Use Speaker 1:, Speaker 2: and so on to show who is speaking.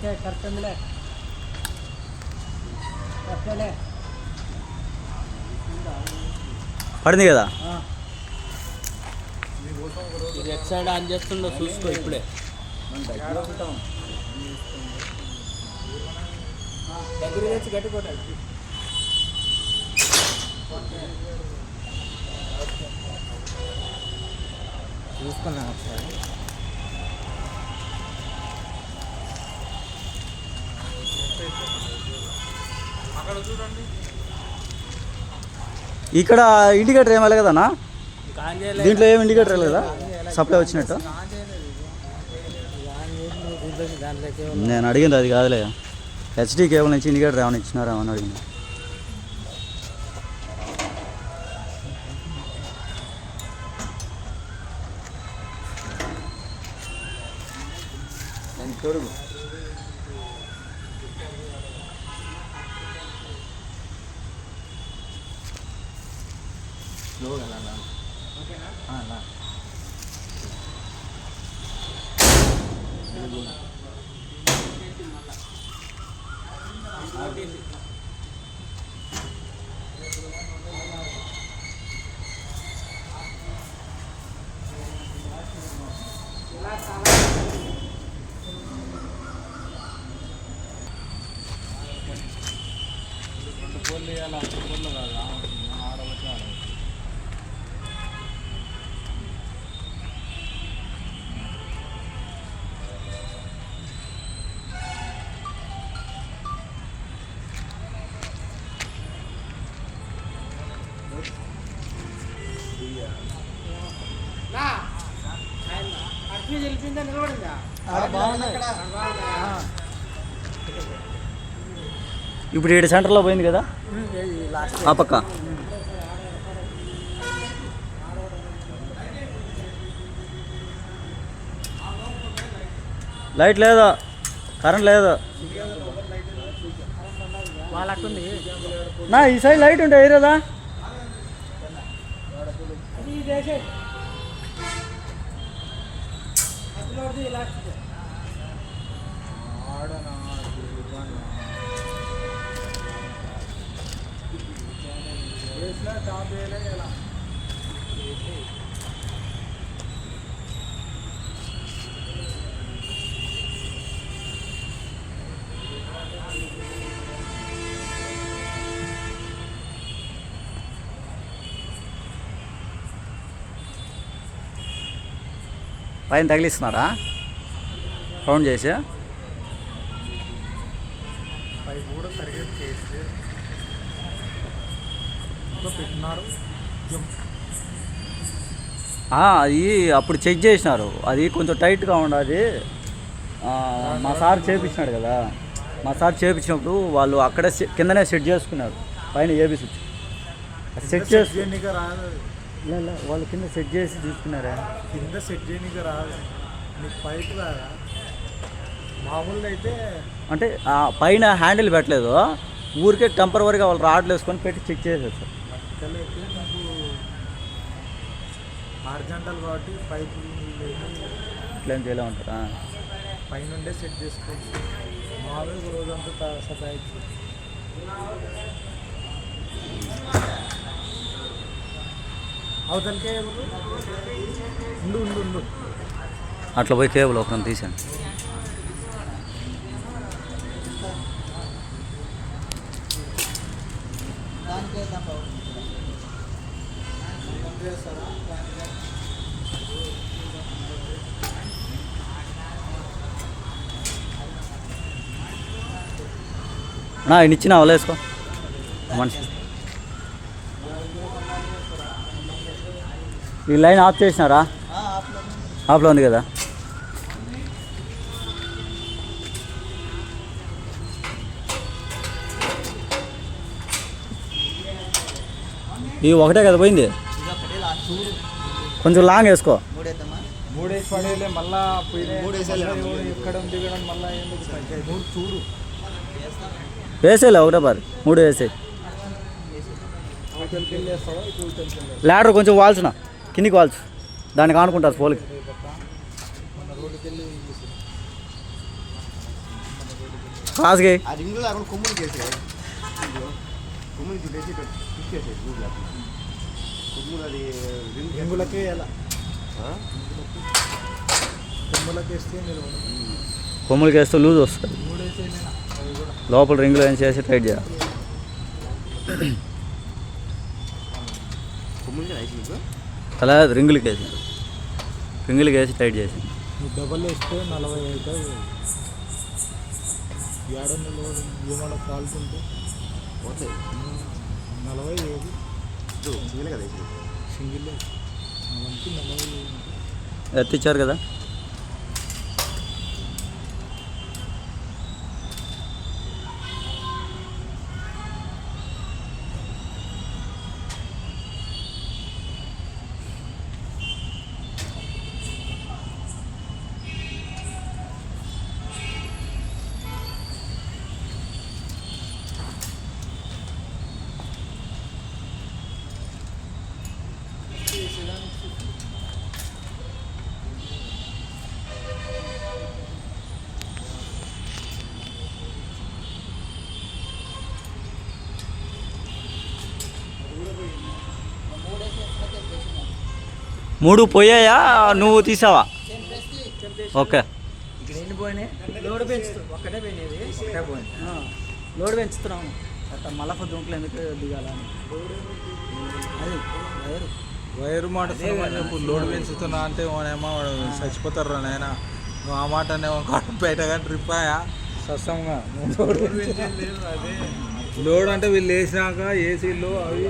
Speaker 1: Okay correct ఉందిలే కరెక్టేలే
Speaker 2: పడింది కదా
Speaker 1: ఇది ఎట్ సైడ్ ఆన్ చేస్తుండో చూసుకో ఇప్పుడే దగ్గర తెచ్చి గట్టి కొట్టాలి చూసుకున్నాను ఒకసారి
Speaker 3: అక్కడ చూడండి
Speaker 2: ఇక్కడ ఇండికేటర్ ఏం వెళ్ళదు కదన్నా దీంట్లో ఏం ఇండికేటర్ వెళ్ళదు కదా సప్లై వచ్చినట్టు నేను అడిగింది అది కాదులే హెచ్డి కేబుల్ నుంచి ఇండికేటర్ ఏమైనా ఇచ్చినారా అని అడిగింది తొడుగు ఇప్పుడు 7 సెంటర్లో పోయింది కదా ఆ పక్క లైట్ లేదు కరెంట్ లేదు నా ఈ సైడ్ లైట్ ఉంటే ఏరేదా పైన తగిలిస్తున్నారా రౌండ్ చేసి అది అప్పుడు చెక్ చేసినారు అది కొంచెం టైట్గా ఉండదు మా సార్ చేపించినాడు కదా మా సార్ చేపించినప్పుడు వాళ్ళు అక్కడే కిందనే సెట్ చేసుకున్నారు పైన ఏబీ స్విచ్ సెట్ చేసి వాళ్ళు కింద సెట్ చేసి తీసుకున్నారా
Speaker 3: కింద సెట్ చేయడానికి రాదు నీకు పైపు రాదా మామూలుగా అయితే
Speaker 2: అంటే పైన హ్యాండిల్ పెట్టలేదు ఊరికే టెంపరవరీగా వాళ్ళు రాడ్లు వేసుకొని పెట్టి చెక్ చేసేది సార్
Speaker 3: అయితే నాకు హారిజాంటల్ కాబట్టి పైపు
Speaker 2: ఇట్లా చేయలే ఉంటారా
Speaker 3: పైనుండే సెట్ చేసుకోవచ్చు మామూలుగా రోజంతా సతాయిచ్చు అవతలకే ఉండు ఉండు ఉండు
Speaker 2: అట్లా పోయి కేబుల్ ఒకరిని తీసాను ఆయన ఇచ్చిన అవలేసుకో మనిషి ఈ లైన్ ఆఫ్ చేసినారా ఆఫ్లో ఉంది కదా ఈ ఒకటే కదా పోయింది కొంచెం లాంగ్ వేసుకో
Speaker 3: మూడేసి పడేలే మళ్ళా ఎక్కడం దిగడం మళ్ళీ ఎందుకు చూడు
Speaker 2: వేసేలే ఒకటే పారి 3 వేసేయి ల్యాడర్ కొంచెం వాల్సిన కిందికి వాల్చు దానికి ఆనుకుంటారు పోలికి క్లాస్కి
Speaker 4: ఆ రింగులు లేకుండా కొమ్ములకి వేసే కొమ్ములకి చుట్టేసి తిప్పేసే కొమ్ములు అది
Speaker 3: రింగులకే ఎలా కొమ్ములకి వేస్తే మీరు
Speaker 2: కొమ్ములకి వేస్తే లూజ్ వస్తుంది.
Speaker 3: మూడేసేనా అవి కూడా
Speaker 2: లోపల రింగులు ఏం చేసి టైట్ చేయాలి.
Speaker 4: కొమ్ములకి రైస్ మీకు
Speaker 2: అలా రింగులకి వేసి టైట్ చేసి
Speaker 3: నువ్వు డబల్ వేస్తే 40 అవుతుంది. ఏడన్నలో ఏమైనా ఫాల్ట్ ఉంటే
Speaker 4: పోతాయి
Speaker 3: 40 ఏది
Speaker 4: సింగిల్ కదా వేసి
Speaker 3: సింగిల్ అవంతా 40
Speaker 2: ఎత్తిచ్చారు కదా. మూడు పోయాయా నువ్వు తీసావా? ఓకే.
Speaker 1: ఇక్కడ ఎన్ని పోయినాయి? లోడ్ పెంచుతూ ఒక్కటే పోయినది, ఒకటే పోయింది. లోడ్ పెంచుతున్నాము అట్లా మళ్ళా దుంకులు ఎందుకు దిగాలని. అది వైరు
Speaker 3: వైరు మాట ఇప్పుడు లోడ్ పెంచుతున్నా అంటే వాడేమో చచ్చిపోతారు నాయన. నువ్వు ఆ మాట బయటగా ట్రిప్ అయ్యా సత్సంగా లోడ్ అంటే వీళ్ళు వేసినాక ఏసీలు అవి